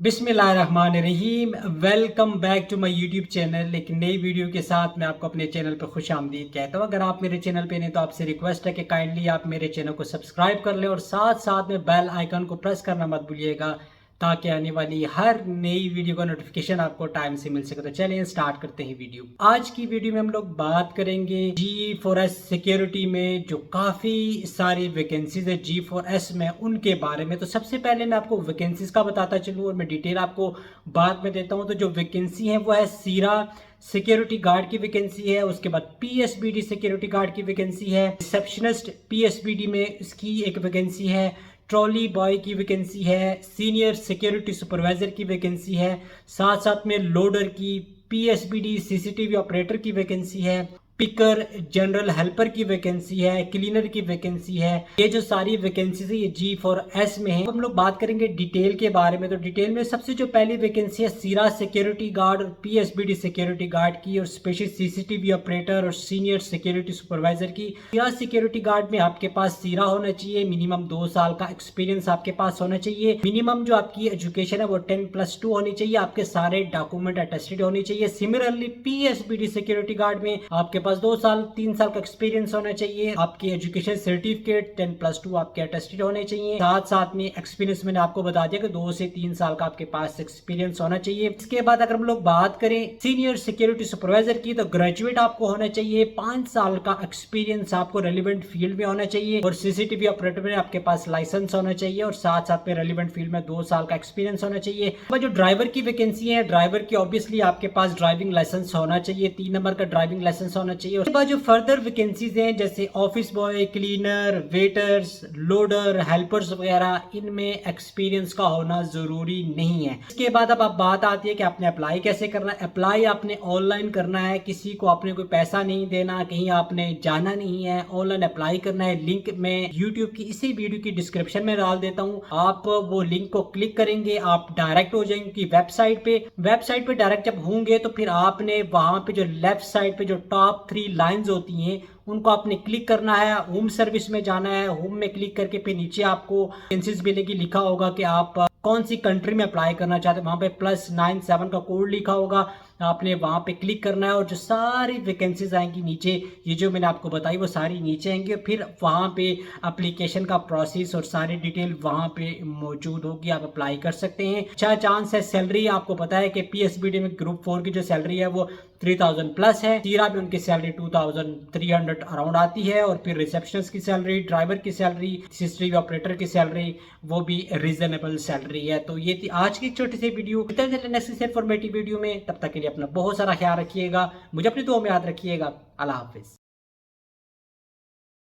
बिस्मिल्लाहिर्रहमानिर्रहीम। Welcome back to my YouTube channel. एक नई वीडियो के साथ मैं आपको अपने चैनल पर खुश आमदीद कहता हूँ। अगर आप मेरे चैनल पे नहीं तो आपसे रिक्वेस्ट है कि काइंडली आप मेरे चैनल को सब्सक्राइब कर लें और साथ साथ में बेल आइकन को प्रेस करना मत भूलिएगा ताकि आने वाली हर नई वीडियो का नोटिफिकेशन आपको टाइम से मिल सके। तो चलिए स्टार्ट करते हैं वीडियो। आज की वीडियो में हम लोग बात करेंगे G4S सिक्योरिटी में जो काफ़ी सारी वैकेंसीज है G4S में, उनके बारे में। तो सबसे पहले मैं आपको वैकेंसीज का बताता चलूँ और मैं डिटेल आपको बाद में देता हूँ। तो जो वैकेंसी है वो है सीरा सिक्योरिटी गार्ड की वैकेंसी है, उसके बाद पीएसबीडी सिक्योरिटी गार्ड की वैकेंसी है, रिसेप्शनिस्ट पीएसबीडी में इसकी एक वैकेंसी है, ट्रॉली बॉय की वैकेंसी है, सीनियर सिक्योरिटी सुपरवाइजर की वैकेंसी है, साथ साथ में लोडर की, पीएसबीडी सीसीटीवी ऑपरेटर की वैकेंसी है, पिकर जनरल हेल्पर की वैकेंसी है, क्लीनर की वैकेंसी है। ये जो सारी वैकेंसीज है ये G4S में है। हम लोग बात करेंगे डिटेल के बारे में। तो डिटेल में सबसे जो पहली वैकेंसी है सीरा सिक्योरिटी गार्ड और पीएसबीडी सिक्योरिटी गार्ड की, और स्पेशल सीसीटीवी ऑपरेटर और सीनियर सिक्योरिटी सुपरवाइजर की। सीरा सिक्योरिटी गार्ड में आपके पास सीरा होना चाहिए, मिनिमम 2 साल का एक्सपीरियंस आपके पास होना चाहिए, मिनिमम जो आपकी एजुकेशन है वो 10+2 होनी चाहिए, आपके सारे डॉक्यूमेंट अटेस्टेड होनी चाहिए। सिमिलरली पीएसबीडी सिक्योरिटी गार्ड में आपके पास 2 साल 3 साल का एक्सपीरियंस होना चाहिए, आपकी एजुकेशन सर्टिफिकेट 10+2 आपके अटेस्टेड होने चाहिए। साथ साथ में एक्सपीरियंस मैंने आपको बता दिया कि 2 से 3 साल का आपके पास एक्सपीरियंस होना चाहिए। इसके बाद अगर हम लोग बात करें सीनियर सिक्योरिटी सुपरवाइजर की, तो ग्रेजुएट आपको होना चाहिए, 5 साल का एक्सपीरियंस आपको रेलिवेंट फील्ड में होना चाहिए, और सीसीटीवी ऑपरेटर में आपके पास लाइसेंस होना चाहिए, और साथ साथ में रेलिवेंट फील्ड में 2 साल का एक्सपीरियंस होना चाहिए। जो ड्राइवर की वैकेंसी है, ड्राइवर की ऑब्वियसली आपके पास ड्राइविंग लाइसेंस होना चाहिए, 3 नंबर का ड्राइविंग लाइसेंस होना चाहिए। उसके बाद जो फर्दर वैकेंसीज हैं जैसे office boy, cleaner, waiters, loader, helpers वगैरह, इनमें एक्सपीरियंस का होना जरूरी नहीं है। इसके बाद अब बात आती है कि आपने अप्लाई कैसे करना है। अप्लाई आपने ऑनलाइन करना है, किसी को आपने कोई पैसा नहीं देना, कहीं आपने जाना नहीं है, ऑनलाइन अप्लाई करना है। लिंक मैं यूट्यूब की इसी वीडियो की डिस्क्रिप्शन में डाल देता हूँ, आप वो लिंक को क्लिक करेंगे, आप डायरेक्ट हो जाएंगे वेबसाइट पे। वेबसाइट पे डायरेक्ट जब होंगे तो फिर आपने वहां पे जो लेफ्ट साइड पे जो टॉप 3 लाइंस होती हैं उनको आपने क्लिक करना है, होम सर्विस में जाना है। होम में क्लिक करके फिर नीचे आपको वैकेंसीज मिलेगी, लिखा होगा कि आप कौन सी कंट्री में अप्लाई करना चाहते हैं। वहां पे +97 का कोड लिखा होगा, आपने वहां पे क्लिक करना है और जो सारी वैकेंसीज आएंगी नीचे, ये जो मैंने आपको बताई वो सारी नीचे आएंगी। फिर वहां पे एप्लीकेशन का प्रोसेस और सारी डिटेल वहां पे मौजूद होगी, आप अप्लाई कर सकते हैं। अच्छा चांस है। सैलरी आपको पता है कि पीएसबीडी में ग्रुप 4 की जो सैलरी है वो 3000 प्लस है। सीरा में उनकी सैलरी 2300 अराउंड आती है, और फिर रिसेप्शनिस्ट की सैलरी, ड्राइवर की सैलरी, सीसीटीवी ऑपरेटर की सैलरी वो भी रीजनेबल सैलरी है। तो ये थी आज की छोटी सी वीडियो। नेक्स्ट इन्फॉर्मेटिव वीडियो में, तब तक के लिए अपना बहुत सारा ख्याल रखिएगा, मुझे अपनी दुआ में याद रखिएगा। अल्लाह हाफिज।